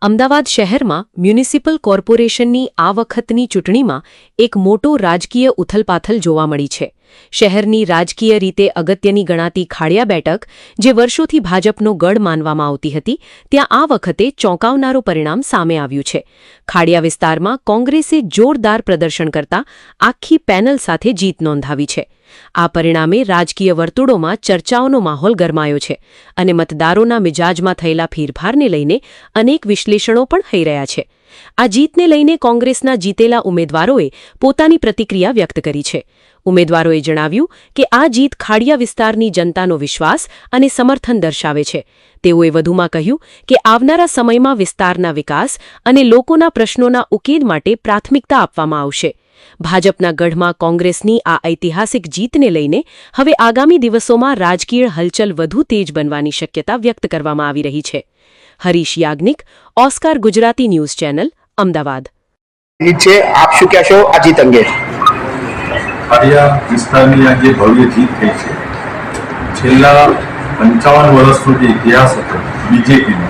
અમદાવાદ શહેરમાં મ્યુનિસિપલ કોર્પોરેશનની આ વખતની ચૂંટણીમાં એક મોટો રાજકીય ઉથલપાથલ જોવા મળી છે. શહેરની રાજકીય રીતે અગત્યની ગણાતી ખાડિયા બેઠક, જે વર્ષોથી ભાજપનો ગઢ માનવામાં આવતી હતી, ત્યાં આ વખતે ચોંકાવનારું પરિણામ સામે આવ્યું છે. ખાડિયા વિસ્તારમાં કોંગ્રેસે જોરદાર પ્રદર્શન કરતા આખી પેનલ સાથે જીત નોંધાવી છે. આ પરિણામે રાજકીય વર્તુળોમાં ચર્ચાઓનો માહોલ ગરમાયો છે અને મતદારોના મિજાજમાં થયેલા ફેરફારને લઈને અનેક વિશ્લેષણો પણ થઈ રહ્યા છે. આ જીતને લઈને કોંગ્રેસના જીતેલા ઉમેદવારોએ પોતાની પ્રતિક્રિયા વ્યક્ત કરી છે. ઉમેદવારોએ જણાવ્યું કે આ જીત ખાડિયા વિસ્તારની જનતાનો વિશ્વાસ અને સમર્થન દર્શાવે છે. તેઓએ વધુમાં કહ્યું કે આવનારા સમયમાં વિસ્તારના વિકાસ અને લોકોના પ્રશ્નોના ઉકેલ માટે પ્રાથમિકતા આપવામાં આવશે. ભાજપના ગઢમાં કોંગ્રેસની આ ઐતિહાસિક જીતને લઈને હવે આગામી દિવસોમાં રાજકીય હલચલ વધુ તેજ બનવાની શક્યતા વ્યક્ત કરવામાં આવી રહી છે. Harish Yagnik, Oscar Gujarati news channel, Ahmedabad. આપ શું કહેશો આ જીત અંગે? ખાડિયા વિસ્તારની આ જે ભવ્ય જીત થઈ છે, છેલ્લા 55 વર્ષનો જે ઇતિહાસ હતો બીજેપીનો,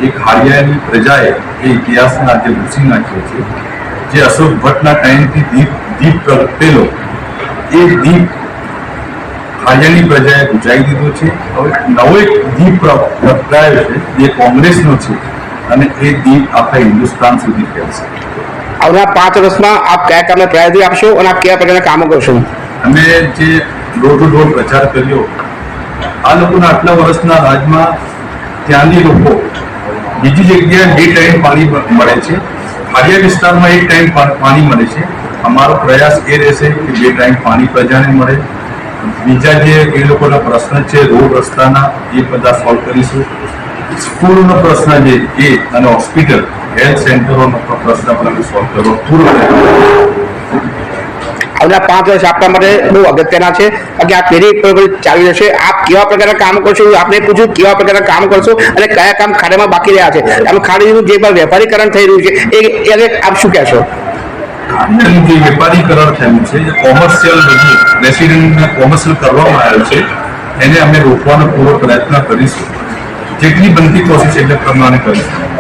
એ ખાડિયાની પ્રજાએ એ ઇતિહાસના જે ભૂસી નાખ્યો છે. જે અશોક ભટ્ટના ટાઈમથી દીપ પ્રગટેલો એ દીપ ખાડિયાની પ્રજાએ બુજાવી દીધો છે. હવે નવો એક દીપ પ્રગટાયો છે જે કોંગ્રેસનો છે અને એ દીપ આખા હિન્દુસ્તાન સુધી ફેલશે. આવનારા 5 વર્ષમાં આપ કયા કામને પ્રાયોરિટી આપશો અને આપ કયા પ્રકારના કામો કરશો? અમે જે ડોર ટુ ડોર પ્રચાર કર્યો, આ લોકોના આટલા વર્ષના રાજમાં ત્યાંની લોકો બીજી જગ્યાએ 2 ટાઈમ પાણી મળે છે, ખાડિયા વિસ્તારમાં 1 ટાઈમ પાણી મળે છે. અમારો પ્રયાસ એ રહેશે કે 2 ટાઈમ પાણી પ્રજાને મળે. બીજા જે એ લોકોના પ્રશ્ન છે રોડ રસ્તાના, એ બધા સોલ્વ કરીશું. સ્કૂલનો પ્રશ્ન જે એ અને હોસ્પિટલ હેલ્થ સેન્ટરોનો પ્રશ્ન પણ અમે સોલ્વ કરવો પૂરો. આવનારા 5 વર્ષ આપવા માટે બહુ અગત્યના છે કે આ પેઢી ચાલી જશે. આપ કેવા પ્રકારના કામ કરશો? આપને પૂછ્યું કેવા પ્રકારના કામ કરશો અને કયા કામ ખાડીમાં બાકી રહ્યા છે? આમ ખાડીનું જે વેપારીકરણ થઈ રહ્યું છે એ આપ શું કહેશો? ખાડિયાનું જે વેપારીકરણ થયું છે, જે કોમર્શિયલ બધું રેસિડેન્ટને કોમર્શિયલ કરવામાં આવ્યું છે, એને અમે રોકવાનો પૂરો પ્રયત્ન કરીશું. જેટલી બનતી કોશિશ એટલે પ્રમાણે કરીશું.